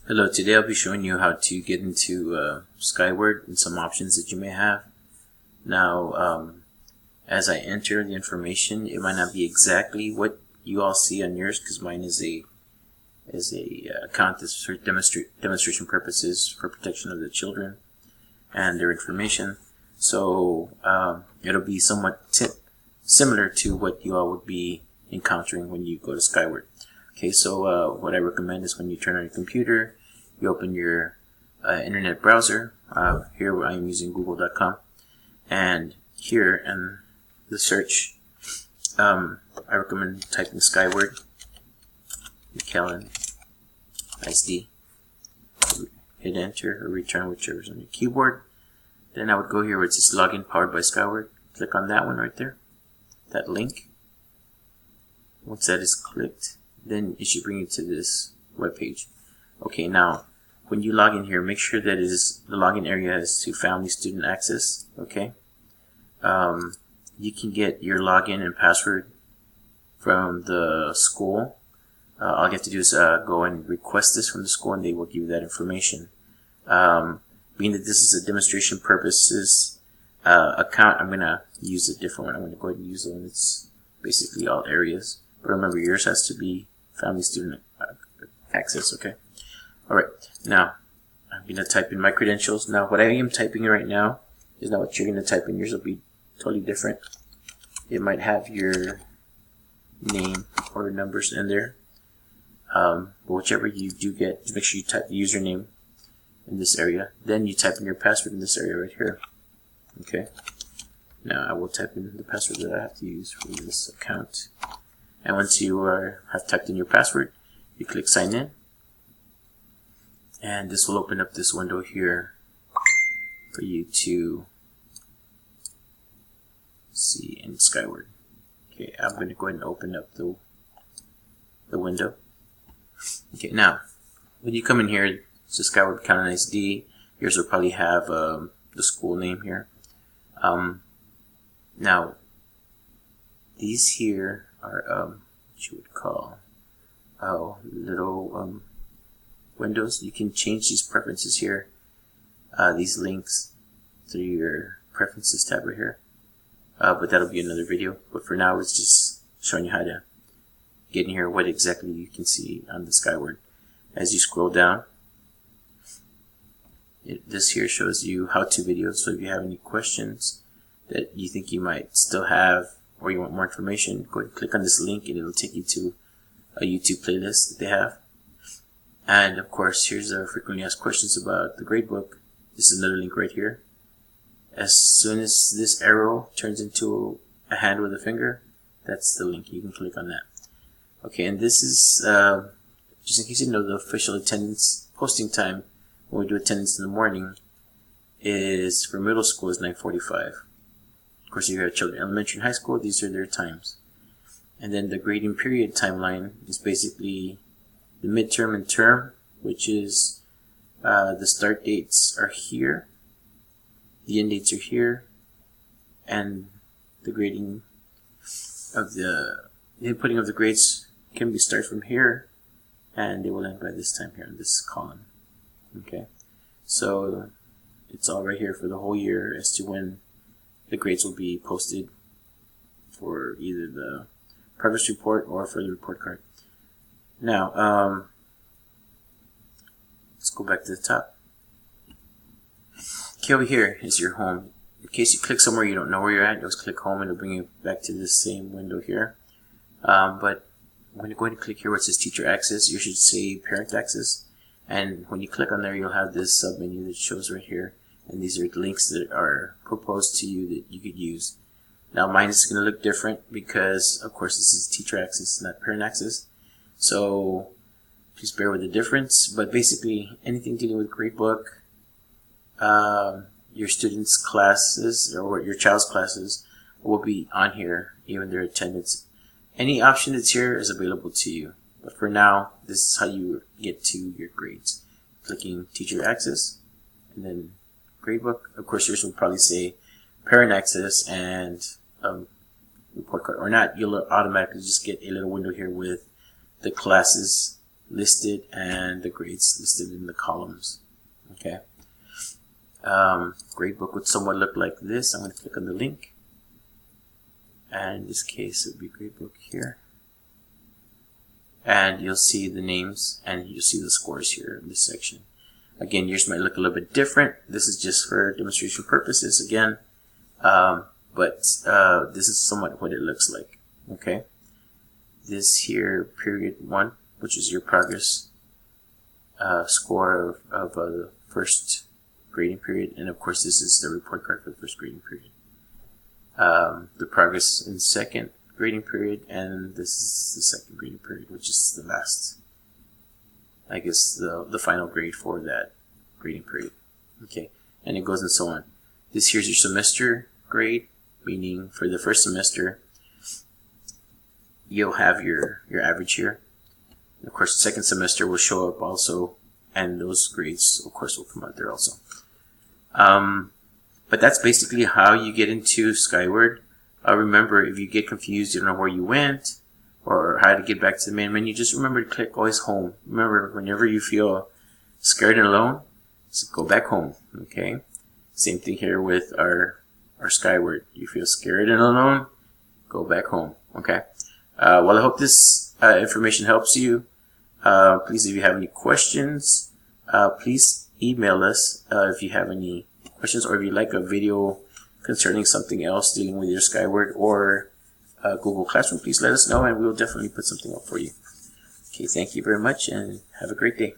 Hello, today I'll be showing you how to get into Skyward and some options that you may have. Now, as I enter the information, it might not be exactly what you all see on yours because mine is a account that's for demonstration purposes for protection of the children and their information. So it'll be somewhat similar to what you all would be encountering when you go to Skyward. Okay, so what I recommend is when you turn on your computer, you open your internet browser. Here I am using google.com, and here in the search, I recommend typing Skyward, McAllen ISD, hit enter or return whichever is on your keyboard. Then I would go here where it says login powered by Skyward. Click on that one right there, that link. Once that is clicked, then it should bring you to this web page. Okay, now when you log in here, make sure that the login area is to Family Student Access. Okay, you can get your login and password from the school. All you have to do is go and request this from the school, and they will give you that information. Being that this is a demonstration purposes account, I'm gonna use a different one. I'm gonna go ahead and use the one that's basically all areas. But remember, yours has to be Family Student Access, okay? Alright, now I'm going to type in my credentials. Now, what I am typing right now is not what you're going to type in. Yours will be totally different. It might have your name or numbers in there. But whichever you do get, just make sure you type the username in this area. Then you type in your password in this area right here. Okay? Now, I will type in the password that I have to use for this account. And once you have typed in your password, you click sign in, and this will open up this window here for you to see in Skyward. Okay, I'm going to go ahead and open up the window. Okay, now when you come in here, it's a Skyward McAllen ISD. Yours will probably have the school name here. Now these here are what you would call little windows. You can change these preferences here, these links, through your preferences tab right here. But that'll be another video. But for now, it's just showing you how to get in here, what exactly you can see on the Skyward. As you scroll down, this here shows you how-to videos. So if you have any questions that you think you might still have, or you want more information, go ahead and click on this link and it'll take you to a YouTube playlist that they have. And of course, here's our frequently asked questions about the gradebook. This is another link right here. As soon as this arrow turns into a hand with a finger, that's the link. You can click on that. Okay, and this is, just in case you know, the official attendance posting time when we do attendance in the morning is for middle school is 9:45. Of course, if you have children in elementary and high school, these are their times. And then the grading period timeline is basically the midterm and term, which is the start dates are here, the end dates are here, and the grading of the inputting of the grades can be started from here, and they will end by this time here in this column. Okay, so it's all right here for the whole year as to when the grades will be posted for either the progress report or for the report card. Now, let's go back to the top. Okay, over here is your home. In case you click somewhere you don't know where you're at, just click home and it'll bring you back to the same window here. But I'm going to go ahead and click here where it says Teacher Access. You should say Parent Access. And when you click on there, you'll have this submenu that shows right here. And these are the links that are proposed to you that you could use. Now mine is going to look different because, of course, this is Teacher Access, not Parent Access. So please bear with the difference. But basically, anything dealing with gradebook, your students' classes or your child's classes will be on here, even their attendance. Any option that's here is available to you. But for now, this is how you get to your grades. Clicking Teacher Access and then Gradebook. Of course, yours will probably say Parent Access and report card. Or not, you'll automatically just get a little window here with the classes listed and the grades listed in the columns. Okay. Gradebook would somewhat look like this. I'm going to click on the link, and in this case it would be gradebook here, and you'll see the names and you'll see the scores here in this section. Again, yours might look a little bit different. This is just for demonstration purposes again, but this is somewhat what it looks like. Okay, this here, period 1, which is your progress score of the first grading period, and of course this is the report card for the first grading period. The progress in second grading period, and this is the second grading period, which is the last, I guess, the final grade for that grading period. Okay, and it goes and so on. This here's your semester grade, meaning for the first semester you'll have your average here. And of course, the second semester will show up also, and those grades, of course, will come out there also. But that's basically how you get into Skyward. Remember, if you get confused, you don't know where you went or how to get back to the main menu, just remember to click always home. Remember, whenever you feel scared and alone, just go back home. Okay. Same thing here with our Skyward. You feel scared and alone, go back home. Okay. Well, I hope this information helps you. Please, if you have any questions, please email us if you have any questions, or if you'd like a video concerning something else dealing with your Skyward or Google Classroom, please let us know and we'll definitely put something up for you. Okay, thank you very much and have a great day.